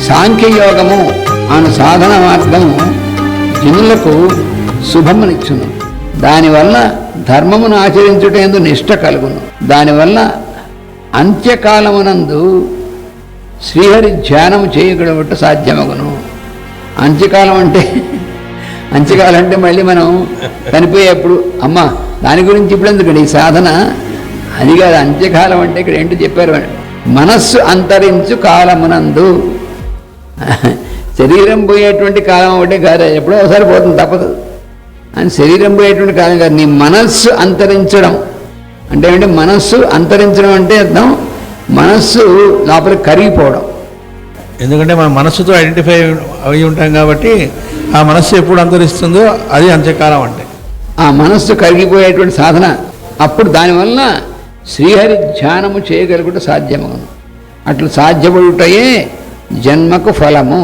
సాంఖ్యయోగము అను సాధన మార్గము జనులకు శుభమునిచ్చును. దానివల్ల ధర్మమును ఆచరించుటందు నిష్ట కలుగును. దానివల్ల అంత్యకాలమునందు శ్రీహరి ధ్యానము చేయగలగట సాధ్యమగును. అంత్యకాలం అంటే మళ్ళీ మనం చనిపోయేప్పుడు అమ్మ దాని గురించి ఇప్పుడు ఎందుకండి ఈ సాధన అది కాదు. అంత్యకాలం అంటే ఇక్కడ ఏంటో చెప్పారు, మనస్సు అంతరించు కాలమునందు. శరీరం పోయేటువంటి కాలం ఒకటే కాదు, ఎప్పుడో ఒకసారి పోతుంది, తప్పదు. అని శరీరం పోయేటువంటి కాలం కాదు, నీ మనస్సు అంతరించడం అంటే ఏంటి? మనస్సు అంతరించడం అంటే అర్థం మనస్సు లోపల కరిగిపోవడం. ఎందుకంటే మన మనస్సుతో ఐడెంటిఫై అయి ఉంటాం కాబట్టి ఆ మనస్సు ఎప్పుడు అంతరిస్తుందో అది అంత్యకాలం అంటే. ఆ మనస్సు కరిగిపోయేటువంటి సాధన అప్పుడు దానివల్ల శ్రీహరి ధ్యానము చేయగలుగుట సాధ్యమవును. అట్లు సాధ్యపడుటయే జన్మకు ఫలము.